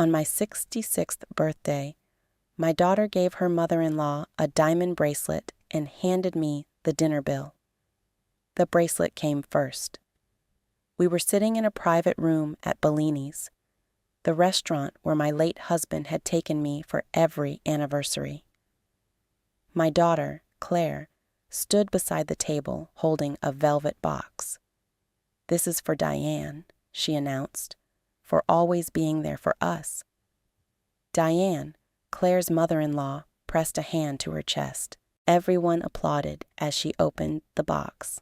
On my 66th birthday, my daughter gave her mother-in-law a diamond bracelet and handed me the dinner bill. The bracelet came first. We were sitting in a private room at Bellini's, the restaurant where my late husband had taken me for every anniversary. My daughter, Claire, stood beside the table holding a velvet box. "This is for Diane," she announced, "for always being there for us." Diane, Claire's mother-in-law, pressed a hand to her chest. Everyone applauded as she opened the box.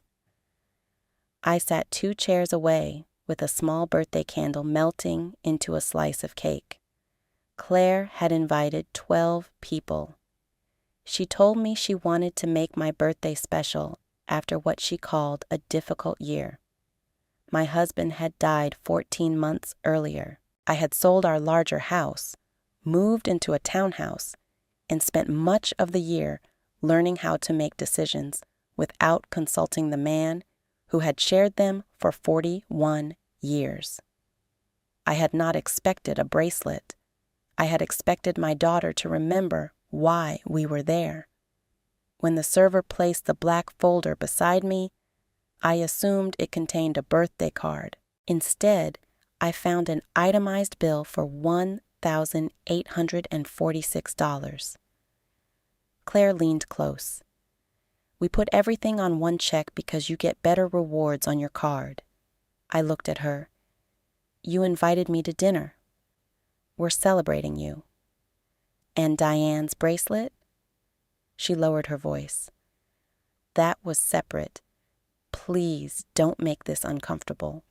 I sat 2 chairs away with a small birthday candle melting into a slice of cake. Claire had invited 12 people. She told me she wanted to make my birthday special after what she called a difficult year. My husband had died 14 months earlier. I had sold our larger house, moved into a townhouse, and spent much of the year learning how to make decisions without consulting the man who had shared them for 41 years. I had not expected a bracelet. I had expected my daughter to remember why we were there. When the server placed the black folder beside me, I assumed it contained a birthday card. Instead, I found an itemized bill for $1,846. Claire leaned close. "We put everything on one check because you get better rewards on your card." I looked at her. "You invited me to dinner. We're celebrating you." "And Diane's bracelet?" She lowered her voice. "That was separate. Please don't make this uncomfortable."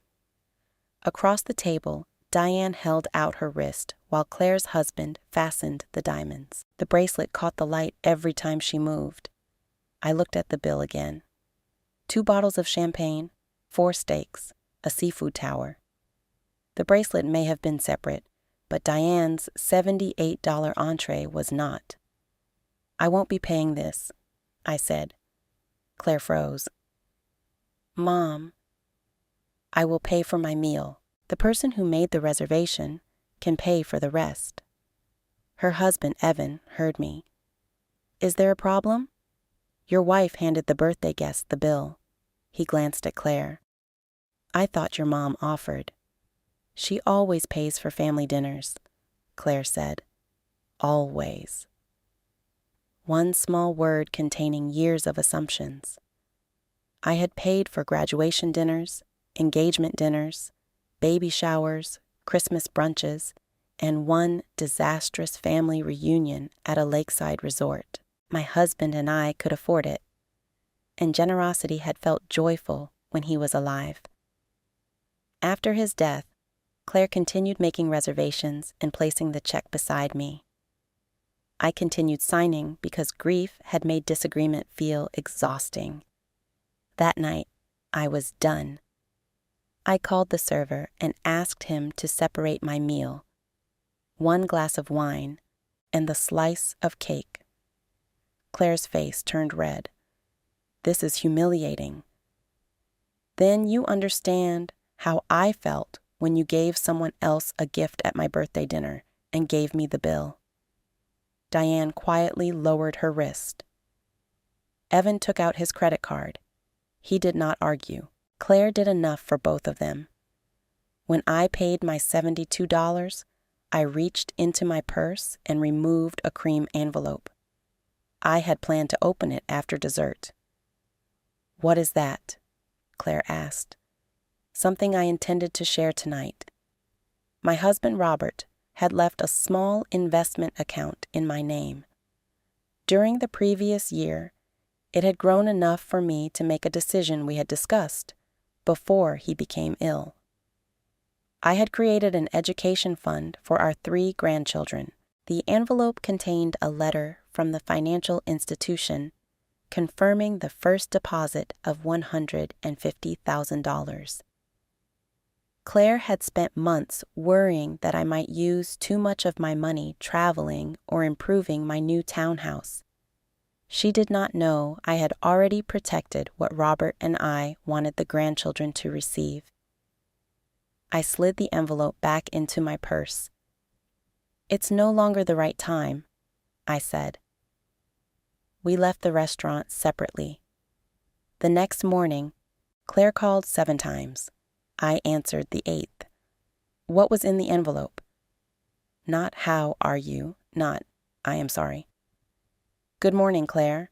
Across the table, Diane held out her wrist while Claire's husband fastened the diamonds. The bracelet caught the light every time she moved. I looked at the bill again. 2 bottles of champagne, 4 steaks, a seafood tower. The bracelet may have been separate, but Diane's $78 entree was not. "I won't be paying this," I said. Claire froze. "Mom, I will pay for my meal. The person who made the reservation can pay for the rest." Her husband, Evan, heard me. "Is there a problem? Your wife handed the birthday guest the bill." He glanced at Claire. "I thought your mom offered." "She always pays for family dinners," Claire said. "Always." One small word containing years of assumptions. I had paid for graduation dinners, engagement dinners, baby showers, Christmas brunches, and one disastrous family reunion at a lakeside resort. My husband and I could afford it, and generosity had felt joyful when he was alive. After his death, Claire continued making reservations and placing the check beside me. I continued signing because grief had made disagreement feel exhausting. That night, I was done. I called the server and asked him to separate my meal, 1 glass of wine, and the slice of cake. Claire's face turned red. "This is humiliating." "Then you understand how I felt when you gave someone else a gift at my birthday dinner and gave me the bill." Diane quietly lowered her wrist. Evan took out his credit card. He did not argue. Claire did enough for both of them. When I paid my $72, I reached into my purse and removed a cream envelope. I had planned to open it after dessert. "What is that?" Claire asked. "Something I intended to share tonight. My husband, Robert, had left a small investment account in my name. During the previous year, it had grown enough for me to make a decision we had discussed before he became ill. I had created an education fund for our 3 grandchildren. The envelope contained a letter from the financial institution confirming the first deposit of $150,000. Claire had spent months worrying that I might use too much of my money traveling or improving my new townhouse. She did not know I had already protected what Robert and I wanted the grandchildren to receive. I slid the envelope back into my purse. It's no longer the right time, I said. We left the restaurant separately. The next morning, Claire called 7 times. I answered the 8th. What was in the envelope? Not how are you, not I am sorry. Good morning, Claire.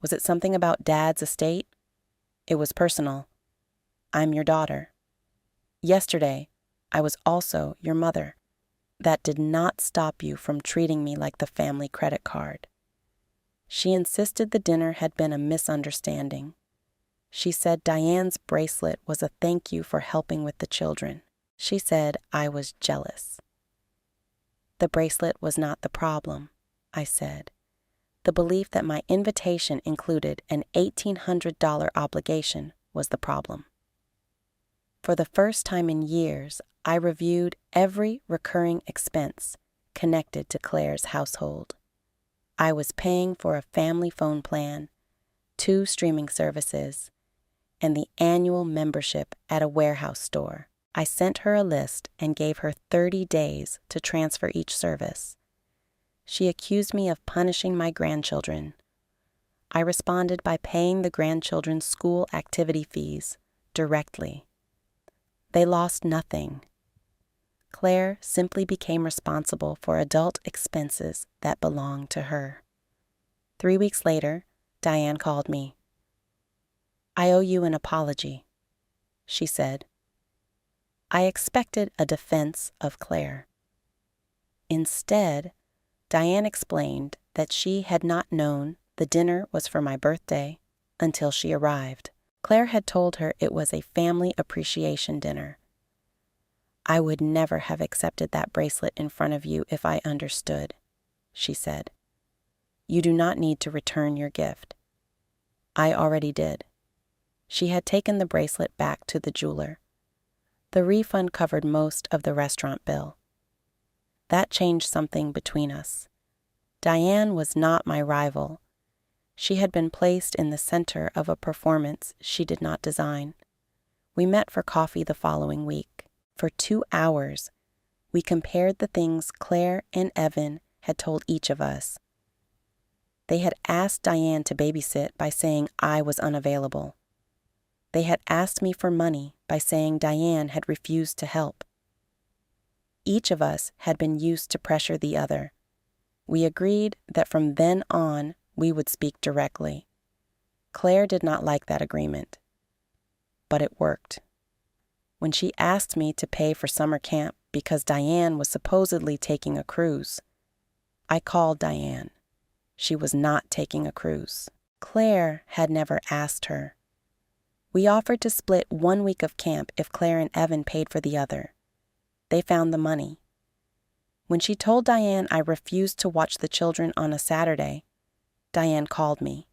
Was it something about Dad's estate? It was personal. I'm your daughter. Yesterday, I was also your mother. That did not stop you from treating me like the family credit card. She insisted the dinner had been a misunderstanding. She said Diane's bracelet was a thank you for helping with the children. She said I was jealous. The bracelet was not the problem, I said. The belief that my invitation included an $1,800 obligation was the problem. For the first time in years, I reviewed every recurring expense connected to Claire's household. I was paying for a family phone plan, 2 streaming services, and the annual membership at a warehouse store. I sent her a list and gave her 30 days to transfer each service. She accused me of punishing my grandchildren. I responded by paying the grandchildren's school activity fees directly. They lost nothing. Claire simply became responsible for adult expenses that belonged to her. 3 weeks later, Diane called me. I owe you an apology, she said. I expected a defense of Claire. Instead, Diane explained that she had not known the dinner was for my birthday until she arrived. Claire had told her it was a family appreciation dinner. I would never have accepted that bracelet in front of you if I understood, she said. You do not need to return your gift. I already did. She had taken the bracelet back to the jeweler. The refund covered most of the restaurant bill. That changed something between us. Diane was not my rival. She had been placed in the center of a performance she did not design. We met for coffee the following week. For 2 hours, we compared the things Claire and Evan had told each of us. They had asked Diane to babysit by saying I was unavailable. They had asked me for money by saying Diane had refused to help. Each of us had been used to pressure the other. We agreed that from then on, we would speak directly. Claire did not like that agreement, but it worked. When she asked me to pay for summer camp because Diane was supposedly taking a cruise, I called Diane. She was not taking a cruise. Claire had never asked her. We offered to split 1 week of camp if Claire and Evan paid for the other. They found the money. When she told Diane I refused to watch the children on a Saturday, Diane called me.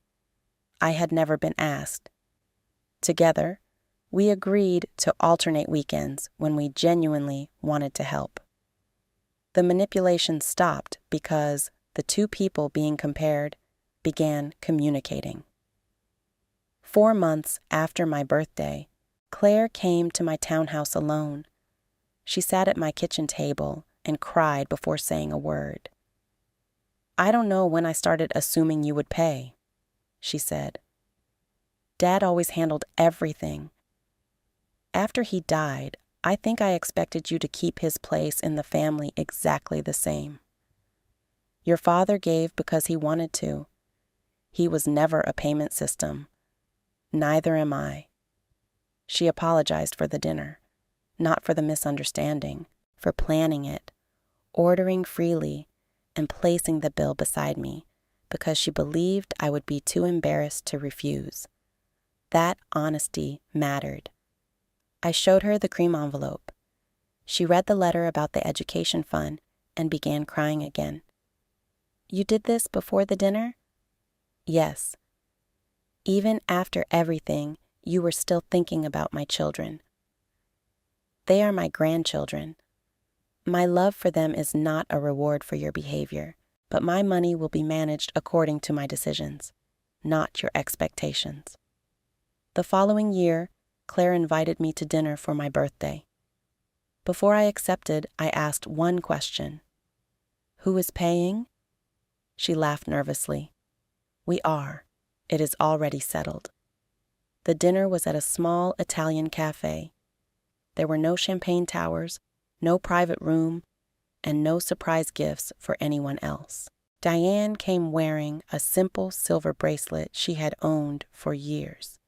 I had never been asked. Together, we agreed to alternate weekends when we genuinely wanted to help. The manipulation stopped because the 2 people being compared began communicating. 4 months after my birthday, Claire came to my townhouse alone. She sat at my kitchen table and cried before saying a word. I don't know when I started assuming you would pay, she said. Dad always handled everything. After he died, I think I expected you to keep his place in the family exactly the same. Your father gave because he wanted to. He was never a payment system. Neither am I. She apologized for the dinner, not for the misunderstanding, for planning it, ordering freely, and placing the bill beside me, because she believed I would be too embarrassed to refuse. That honesty mattered. I showed her the cream envelope. She read the letter about the education fund and began crying again. You did this before the dinner? Yes. Even after everything, you were still thinking about my children. They are my grandchildren. My love for them is not a reward for your behavior, but my money will be managed according to my decisions, not your expectations. The following year, Claire invited me to dinner for my birthday. Before I accepted, I asked one question. Who is paying? She laughed nervously. We are. It is already settled. The dinner was at a small Italian cafe. There were no champagne towers, no private room, and no surprise gifts for anyone else. Diane came wearing a simple silver bracelet she had owned for years.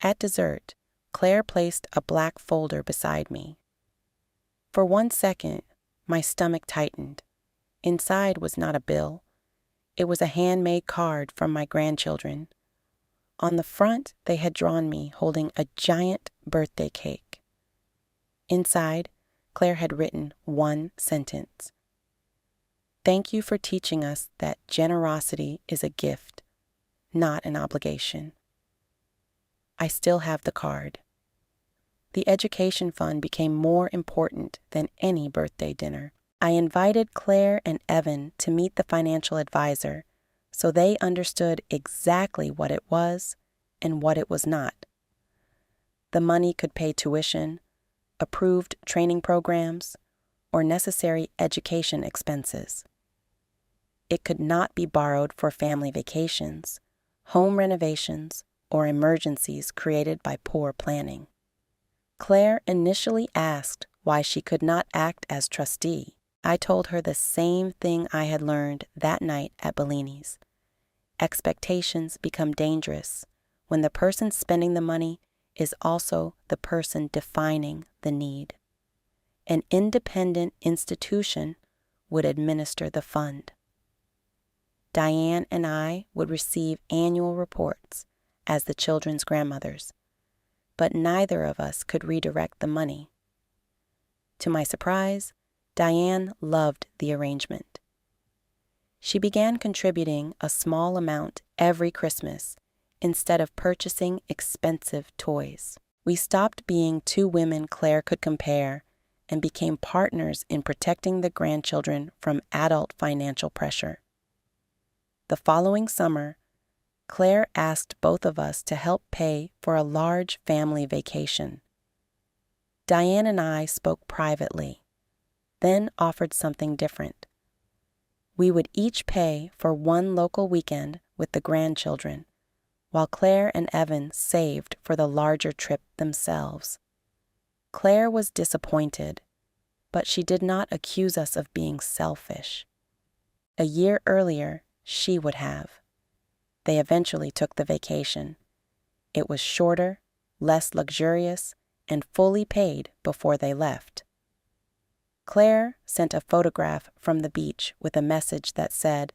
At dessert, Claire placed a black folder beside me. For 1 second, my stomach tightened. Inside was not a bill. It was a handmade card from my grandchildren. On the front, they had drawn me holding a giant birthday cake. Inside, Claire had written one sentence. Thank you for teaching us that generosity is a gift, not an obligation. I still have the card. The education fund became more important than any birthday dinner. I invited Claire and Evan to meet the financial advisor so they understood exactly what it was and what it was not. The money could pay tuition, approved training programs, or necessary education expenses. It could not be borrowed for family vacations, home renovations, or emergencies created by poor planning. Claire initially asked why she could not act as trustee. I told her the same thing I had learned that night at Bellini's. Expectations become dangerous when the person spending the money is also the person defining the need. An independent institution would administer the fund. Diane and I would receive annual reports as the children's grandmothers, but neither of us could redirect the money. To my surprise, Diane loved the arrangement. She began contributing a small amount every Christmas instead of purchasing expensive toys. We stopped being two women Claire could compare and became partners in protecting the grandchildren from adult financial pressure. The following summer, Claire asked both of us to help pay for a large family vacation. Diane and I spoke privately, then offered something different. We would each pay for one local weekend with the grandchildren, while Claire and Evan saved for the larger trip themselves. Claire was disappointed, but she did not accuse us of being selfish. A year earlier, she would have. They eventually took the vacation. It was shorter, less luxurious, and fully paid before they left. Claire sent a photograph from the beach with a message that said,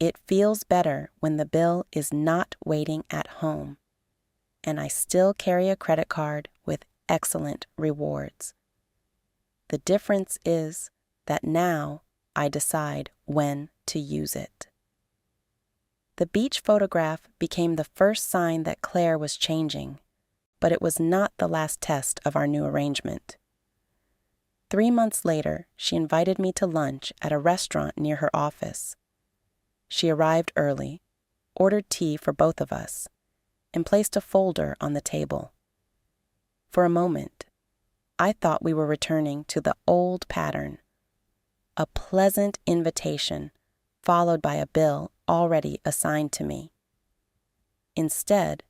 "It feels better when the bill is not waiting at home, and I still carry a credit card with excellent rewards. The difference is that now I decide when to use it." The beach photograph became the first sign that Claire was changing, but it was not the last test of our new arrangement. 3 months later, she invited me to lunch at a restaurant near her office. She arrived early, ordered tea for both of us, and placed a folder on the table. For a moment, I thought we were returning to the old pattern, a pleasant invitation followed by a bill already assigned to me. Instead,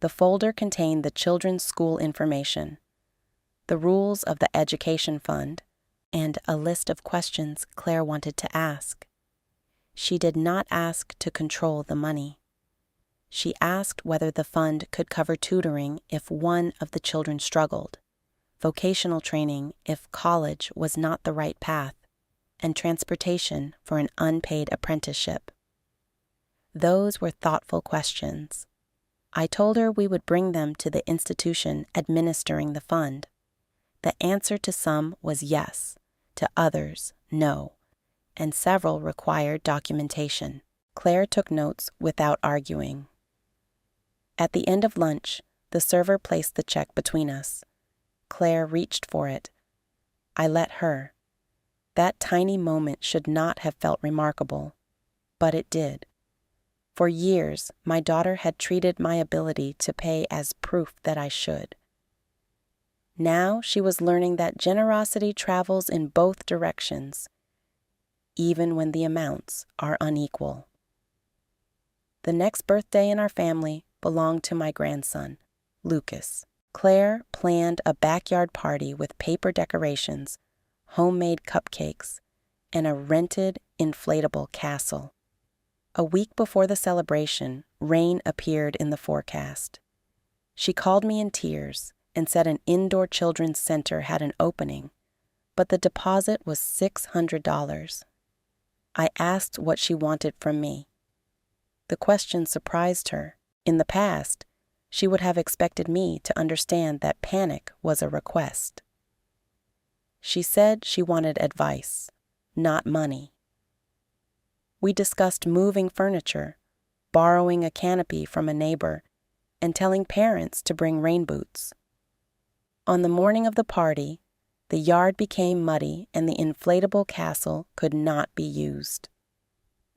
the folder contained the children's school information, the rules of the education fund, and a list of questions Claire wanted to ask. She did not ask to control the money. She asked whether the fund could cover tutoring if one of the children struggled, vocational training if college was not the right path, and transportation for an unpaid apprenticeship. Those were thoughtful questions. I told her we would bring them to the institution administering the fund. The answer to some was yes, to others, no, and several required documentation. Claire took notes without arguing. At the end of lunch, the server placed the check between us. Claire reached for it. I let her. That tiny moment should not have felt remarkable, but it did. For years, my daughter had treated my ability to pay as proof that I should. Now she was learning that generosity travels in both directions. even when the amounts are unequal. The next birthday in our family belonged to my grandson, Lucas. Claire planned a backyard party with paper decorations, homemade cupcakes, and a rented inflatable castle. A week before the celebration, rain appeared in the forecast. She called me in tears and said an indoor children's center had an opening, but the deposit was $600. I asked what she wanted from me. The question surprised her. In the past, she would have expected me to understand that panic was a request. She said she wanted advice, not money. We discussed moving furniture, borrowing a canopy from a neighbor, and telling parents to bring rain boots. On the morning of the party, the yard became muddy and the inflatable castle could not be used.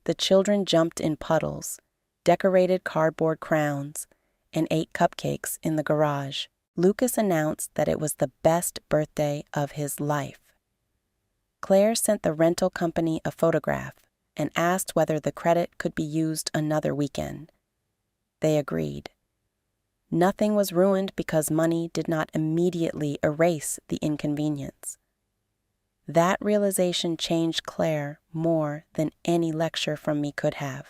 The children jumped in puddles, decorated cardboard crowns, and ate cupcakes in the garage. Lucas announced that it was the best birthday of his life. Claire sent the rental company a photograph and asked whether the credit could be used another weekend. They agreed. Nothing was ruined because money did not immediately erase the inconvenience. That realization changed Claire more than any lecture from me could have.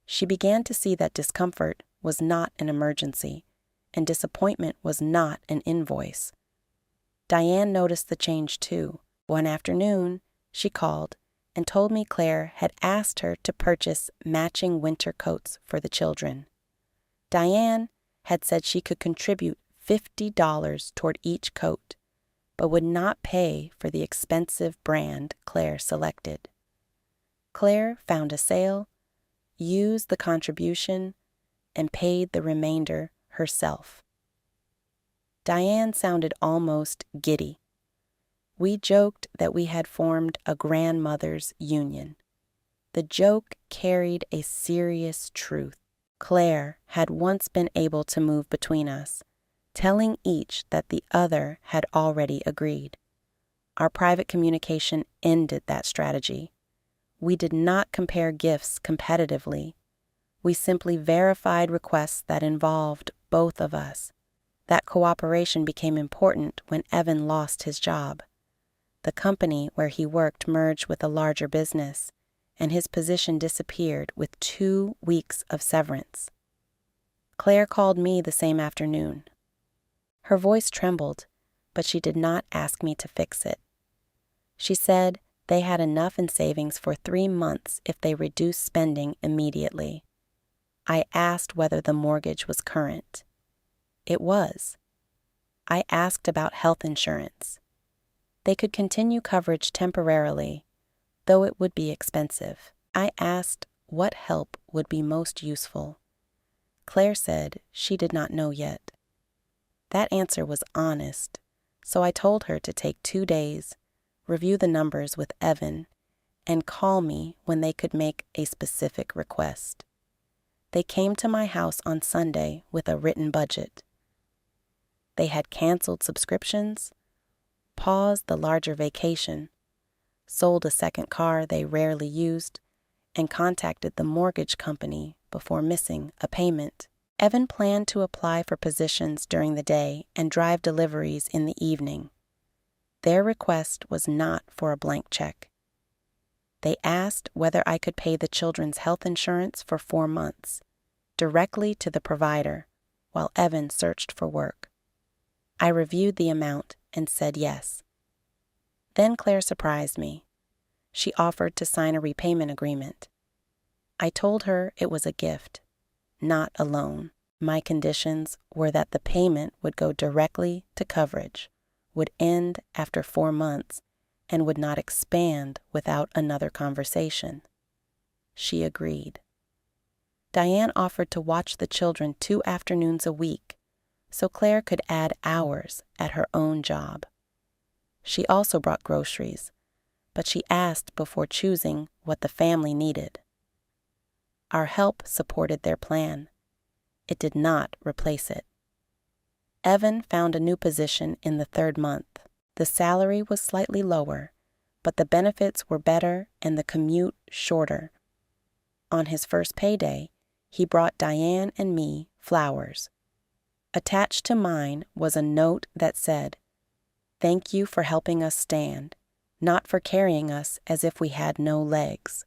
She began to see that discomfort was not an emergency, and disappointment was not an invoice. Diane noticed the change too. One afternoon, she called and told me Claire had asked her to purchase matching winter coats for the children. Diane had said she could contribute $50 toward each coat, but would not pay for the expensive brand Claire selected. Claire found a sale, used the contribution, and paid the remainder herself. Diane sounded almost giddy. We joked that we had formed a grandmother's union. The joke carried a serious truth. Claire had once been able to move between us, telling each that the other had already agreed. Our private communication ended that strategy. We did not compare gifts competitively. We simply verified requests that involved both of us. That cooperation became important when Evan lost his job. The company where he worked merged with a larger business, and his position disappeared with 2 weeks of severance. Claire called me the same afternoon. Her voice trembled, but she did not ask me to fix it. She said they had enough in savings for 3 months if they reduced spending immediately. I asked whether the mortgage was current. It was. I asked about health insurance. They could continue coverage temporarily, though it would be expensive. I asked what help would be most useful. Claire said she did not know yet. That answer was honest, so I told her to take 2 days, review the numbers with Evan, and call me when they could make a specific request. They came to my house on Sunday with a written budget. They had canceled subscriptions, paused the larger vacation, sold a second car they rarely used, and contacted the mortgage company before missing a payment. Evan planned to apply for positions during the day and drive deliveries in the evening. Their request was not for a blank check. They asked whether I could pay the children's health insurance for 4 months, directly to the provider, while Evan searched for work. I reviewed the amount and said yes. Then Claire surprised me. She offered to sign a repayment agreement. I told her it was a gift, not a loan. My conditions were that the payment would go directly to coverage, would end after 4 months, and would not expand without another conversation. She agreed. Diane offered to watch the children 2 afternoons a week, so Claire could add hours at her own job. She also brought groceries, but she asked before choosing what the family needed. Our help supported their plan. It did not replace it. Evan found a new position in the 3rd month. The salary was slightly lower, but the benefits were better and the commute shorter. On his first payday, he brought Diane and me flowers. Attached to mine was a note that said, "Thank you for helping us stand, not for carrying us as if we had no legs."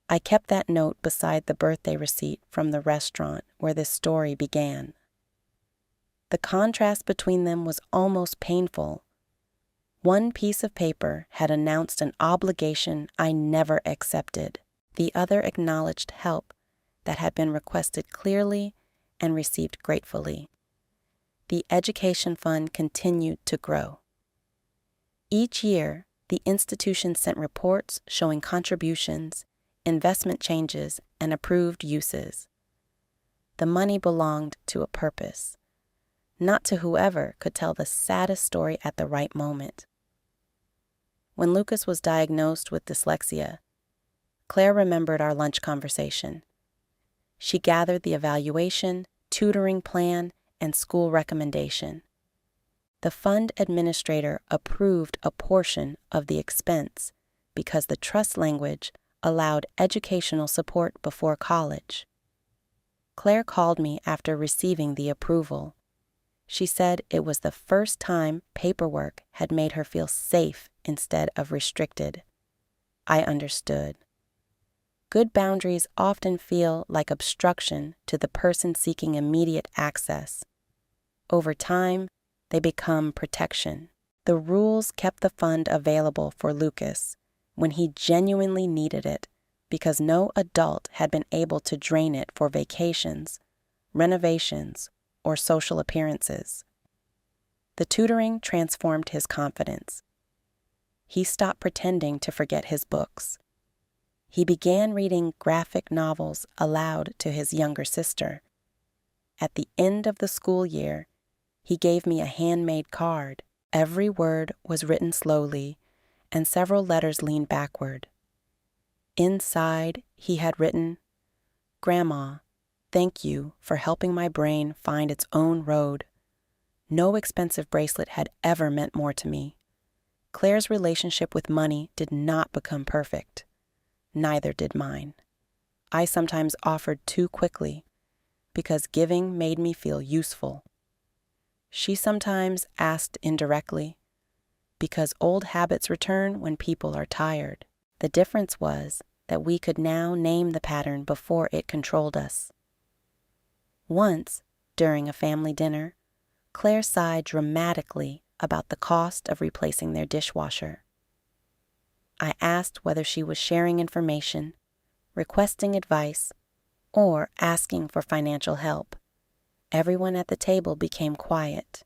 I kept that note beside the birthday receipt from the restaurant where this story began. The contrast between them was almost painful. One piece of paper had announced an obligation I never accepted. The other acknowledged help that had been requested clearly and received gratefully. The education fund continued to grow. Each year, the institution sent reports showing contributions, investment changes, and approved uses. The money belonged to a purpose, not to whoever could tell the saddest story at the right moment. When Lucas was diagnosed with dyslexia, Claire remembered our lunch conversation. She gathered the evaluation, tutoring plan, and school recommendation. The fund administrator approved a portion of the expense because the trust language allowed educational support before college. Claire called me after receiving the approval. She said it was the first time paperwork had made her feel safe instead of restricted. I understood. Good boundaries often feel like obstruction to the person seeking immediate access. Over time, they become protection. The rules kept the fund available for Lucas when he genuinely needed it because no adult had been able to drain it for vacations, renovations, or social appearances. The tutoring transformed his confidence. He stopped pretending to forget his books. He began reading graphic novels aloud to his younger sister. At the end of the school year, he gave me a handmade card. Every word was written slowly, and several letters leaned backward. Inside, he had written, "Grandma, thank you for helping my brain find its own road. No expensive bracelet had ever meant more to me." Claire's relationship with money did not become perfect. Neither did mine. I sometimes offered too quickly because giving made me feel useful. She sometimes asked indirectly because old habits return when people are tired. The difference was that we could now name the pattern before it controlled us. Once, during a family dinner, Claire sighed dramatically about the cost of replacing their dishwasher. I asked whether she was sharing information, requesting advice, or asking for financial help. Everyone at the table became quiet.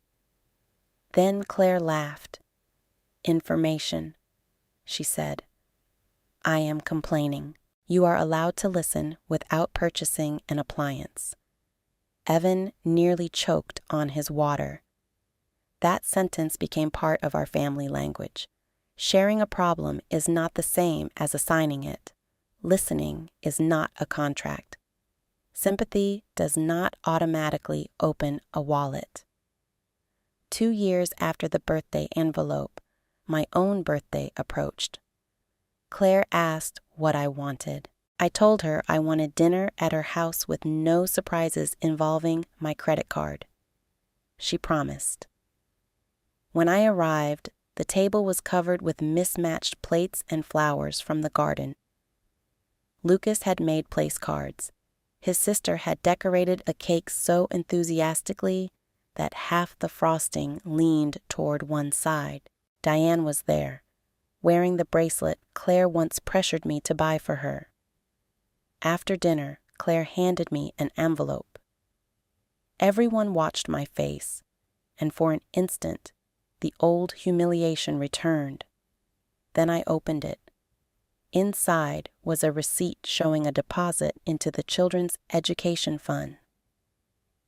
Then Claire laughed. "Information," she said. "I am complaining. You are allowed to listen without purchasing an appliance." Evan nearly choked on his water. That sentence became part of our family language. Sharing a problem is not the same as assigning it. Listening is not a contract. Sympathy does not automatically open a wallet. 2 years after the birthday envelope, my own birthday approached. Claire asked what I wanted. I told her I wanted dinner at her house with no surprises involving my credit card. She promised. When I arrived, the table was covered with mismatched plates and flowers from the garden. Lucas had made place cards. His sister had decorated a cake so enthusiastically that half the frosting leaned toward one side. Diane was there, wearing the bracelet Claire once pressured me to buy for her. After dinner, Claire handed me an envelope. Everyone watched my face, and for an instant, the old humiliation returned. Then I opened it. Inside was a receipt showing a deposit into the Children's Education Fund.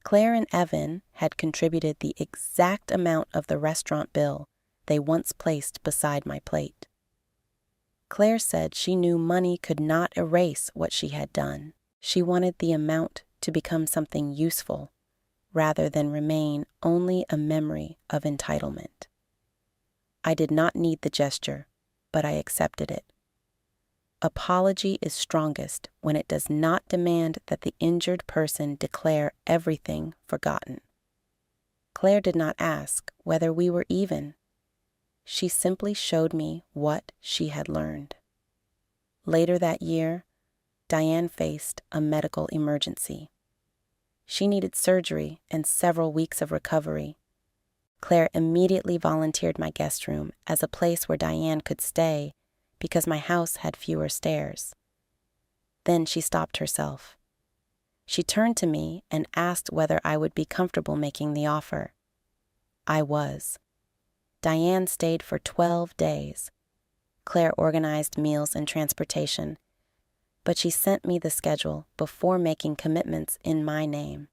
Claire and Evan had contributed the exact amount of the restaurant bill they once placed beside my plate. Claire said she knew money could not erase what she had done. She wanted the amount to become something useful, rather than remain only a memory of entitlement. I did not need the gesture. but I accepted it. Apology is strongest when it does not demand that the injured person declare everything forgotten. Claire did not ask whether we were even. She simply showed me what she had learned. Later that year, Diane faced a medical emergency. She needed surgery and several weeks of recovery. Claire immediately volunteered my guest room as a place where Diane could stay because my house had fewer stairs. Then she stopped herself. She turned to me and asked whether I would be comfortable making the offer. I was. Diane stayed for 12 days. Claire organized meals and transportation, but she sent me the schedule before making commitments in my name.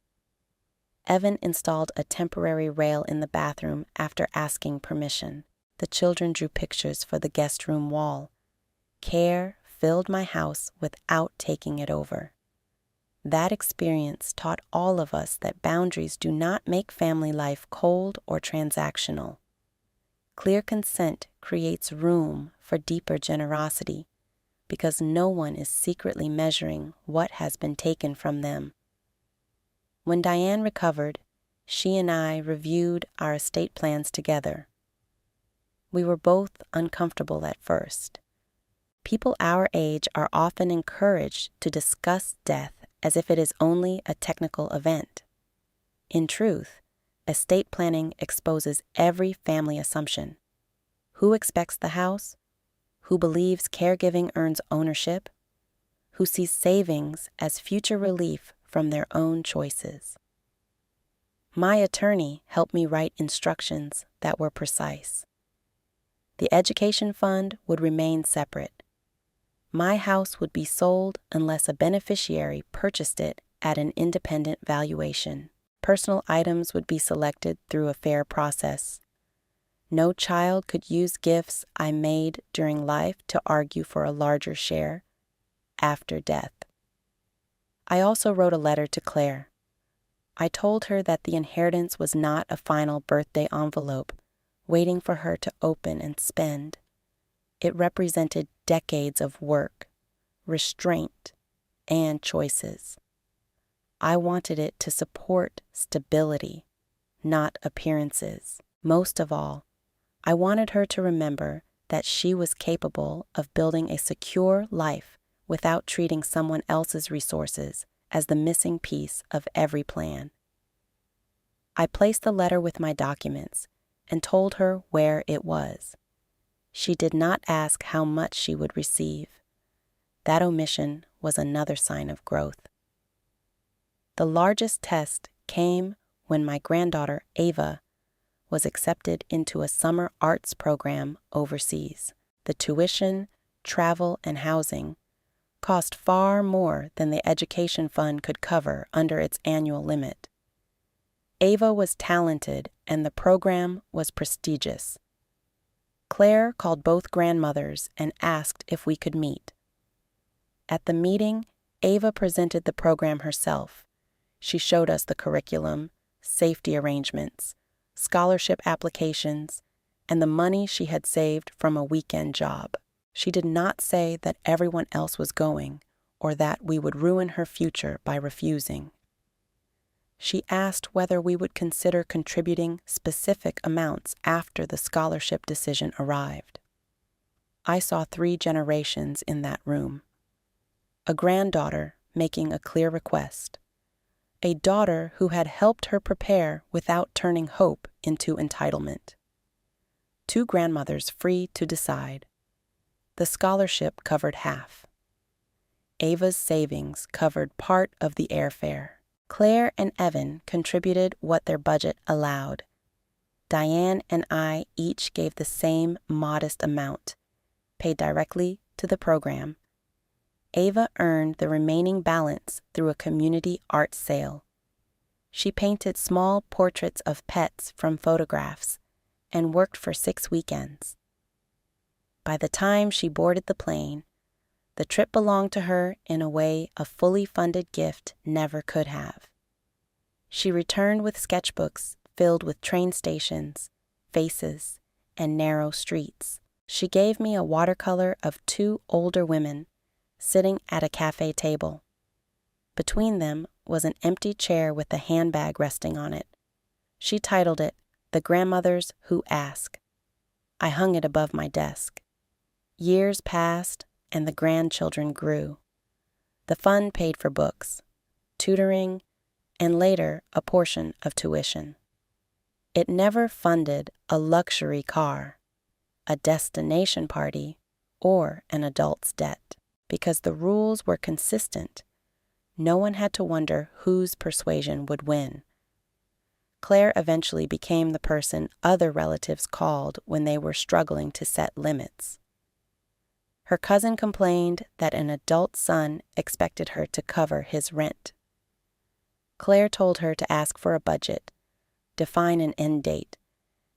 Evan installed a temporary rail in the bathroom after asking permission. The children drew pictures for the guest room wall. Care filled my house without taking it over. That experience taught all of us that boundaries do not make family life cold or transactional. Clear consent creates room for deeper generosity because no one is secretly measuring what has been taken from them. When Diane recovered, she and I reviewed our estate plans together. We were both uncomfortable at first. People our age are often encouraged to discuss death as if it is only a technical event. In truth, estate planning exposes every family assumption. Who expects the house? Who believes caregiving earns ownership? Who sees savings as future relief from their own choices? My attorney helped me write instructions that were precise. The education fund would remain separate. My house would be sold unless a beneficiary purchased it at an independent valuation. Personal items would be selected through a fair process. No child could use gifts I made during life to argue for a larger share after death. I also wrote a letter to Claire. I told her that the inheritance was not a final birthday envelope waiting for her to open and spend. It represented decades of work, restraint, and choices. I wanted it to support stability, not appearances. Most of all, I wanted her to remember that she was capable of building a secure life without treating someone else's resources as the missing piece of every plan. I placed the letter with my documents and told her where it was. She did not ask how much she would receive. That omission was another sign of growth. The largest test came when my granddaughter, Ava, was accepted into a summer arts program overseas. The tuition, travel, and housing cost far more than the education fund could cover under its annual limit. Ava was talented and the program was prestigious. Claire called both grandmothers and asked if we could meet. At the meeting, Ava presented the program herself. She showed us the curriculum, safety arrangements, scholarship applications, and the money she had saved from a weekend job. She did not say that everyone else was going or that we would ruin her future by refusing. She asked whether we would consider contributing specific amounts after the scholarship decision arrived. I saw 3 generations in that room. A granddaughter making a clear request. A daughter who had helped her prepare without turning hope into entitlement. 2 grandmothers free to decide. The scholarship covered half. Ava's savings covered part of the airfare. Claire and Evan contributed what their budget allowed. Diane and I each gave the same modest amount, paid directly to the program. Ava earned the remaining balance through a community art sale. She painted small portraits of pets from photographs and worked for 6 weekends. By the time she boarded the plane, the trip belonged to her in a way a fully funded gift never could have. She returned with sketchbooks filled with train stations, faces, and narrow streets. She gave me a watercolor of two older women sitting at a cafe table. Between them was an empty chair with a handbag resting on it. She titled it, "The Grandmothers Who Ask." I hung it above my desk. Years passed, and the grandchildren grew. The fund paid for books, tutoring, and later a portion of tuition. It never funded a luxury car, a destination party, or an adult's debt, because the rules were consistent. No one had to wonder whose persuasion would win. Claire eventually became the person other relatives called when they were struggling to set limits. Her cousin complained that an adult son expected her to cover his rent. Claire told her to ask for a budget, define an end date,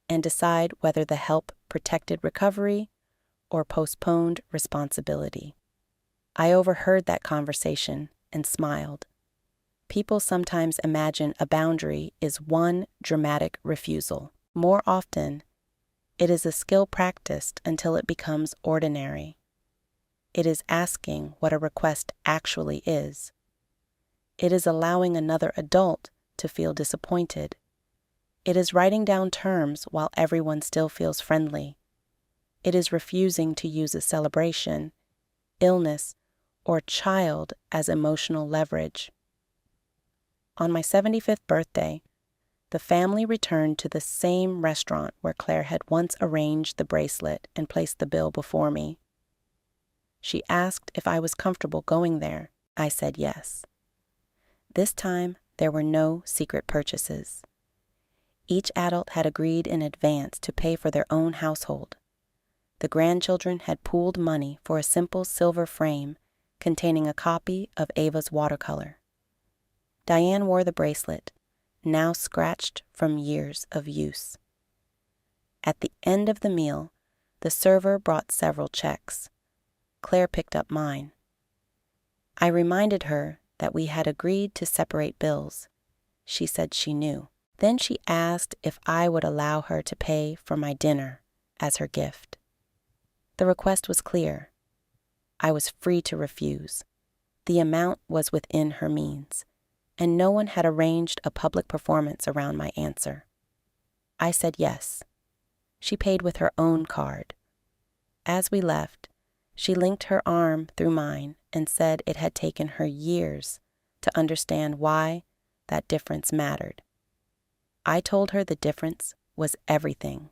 and decide whether the help protected recovery or postponed responsibility. I overheard that conversation and smiled. People sometimes imagine a boundary is one dramatic refusal. More often, it is a skill practiced until it becomes ordinary. It is asking what a request actually is. It is allowing another adult to feel disappointed. It is writing down terms while everyone still feels friendly. It is refusing to use a celebration, illness, or child as emotional leverage. On my 75th birthday, the family returned to the same restaurant where Claire had once arranged the bracelet and placed the bill before me. She asked if I was comfortable going there. I said yes. This time, there were no secret purchases. Each adult had agreed in advance to pay for their own household. The grandchildren had pooled money for a simple silver frame containing a copy of Ava's watercolor. Diane wore the bracelet, now scratched from years of use. At the end of the meal, the server brought several checks. Claire picked up mine. I reminded her that we had agreed to separate bills. She said she knew. Then she asked if I would allow her to pay for my dinner as her gift. The request was clear. I was free to refuse. The amount was within her means, and no one had arranged a public performance around my answer. I said yes. She paid with her own card. As we left, she linked her arm through mine and said it had taken her years to understand why that difference mattered. I told her the difference was everything.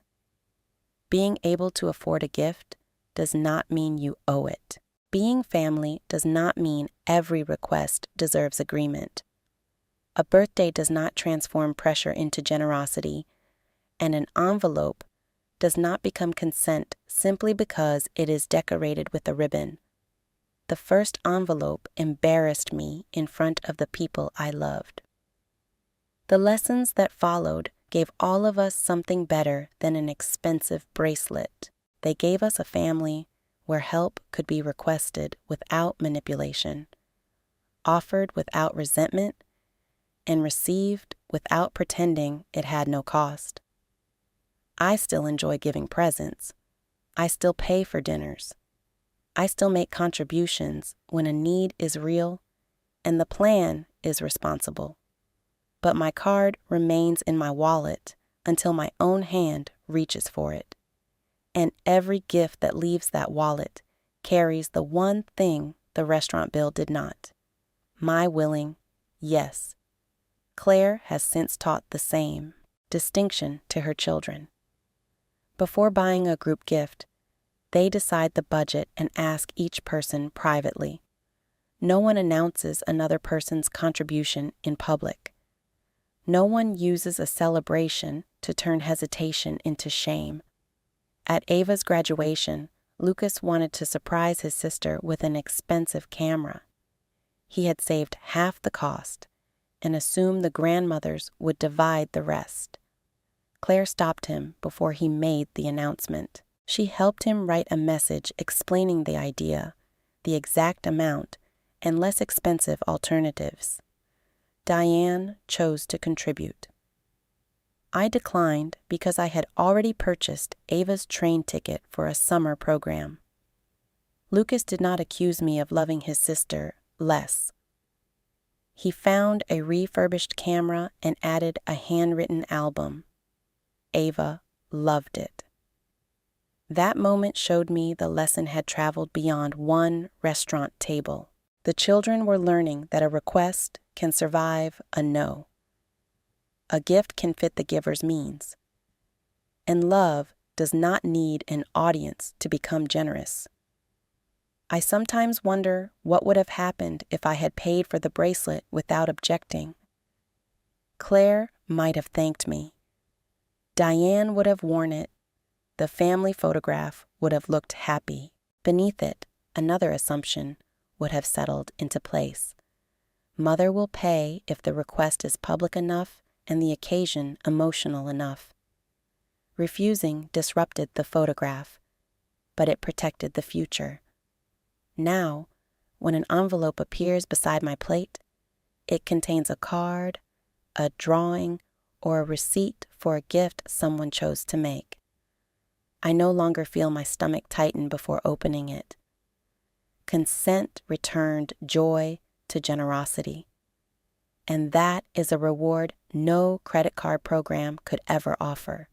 Being able to afford a gift does not mean you owe it. Being family does not mean every request deserves agreement. A birthday does not transform pressure into generosity, and an envelope does not become consent simply because it is decorated with a ribbon. The first envelope embarrassed me in front of the people I loved. The lessons that followed gave all of us something better than an expensive bracelet. They gave us a family where help could be requested without manipulation, offered without resentment, and received without pretending it had no cost. I still enjoy giving presents. I still pay for dinners. I still make contributions when a need is real and the plan is responsible. But my card remains in my wallet until my own hand reaches for it. And every gift that leaves that wallet carries the one thing the restaurant bill did not: my willing yes. Claire has since taught the same distinction to her children. Before buying a group gift, they decide the budget and ask each person privately. No one announces another person's contribution in public. No one uses a celebration to turn hesitation into shame. At Ava's graduation, Lucas wanted to surprise his sister with an expensive camera. He had saved half the cost and assumed the grandmothers would divide the rest. Claire stopped him before he made the announcement. She helped him write a message explaining the idea, the exact amount, and less expensive alternatives. Diane chose to contribute. I declined because I had already purchased Ava's train ticket for a summer program. Lucas did not accuse me of loving his sister less. He found a refurbished camera and added a handwritten album. Ava loved it. That moment showed me the lesson had traveled beyond one restaurant table. The children were learning that a request can survive a no. A gift can fit the giver's means. And love does not need an audience to become generous. I sometimes wonder what would have happened if I had paid for the bracelet without objecting. Claire might have thanked me. Diane would have worn it. The family photograph would have looked happy. Beneath it, another assumption would have settled into place. Mother will pay if the request is public enough and the occasion emotional enough. Refusing disrupted the photograph, but it protected the future. Now, when an envelope appears beside my plate, it contains a card, a drawing, or a receipt for a gift someone chose to make. I no longer feel my stomach tighten before opening it. Consent returned joy to generosity. And that is a reward no credit card program could ever offer.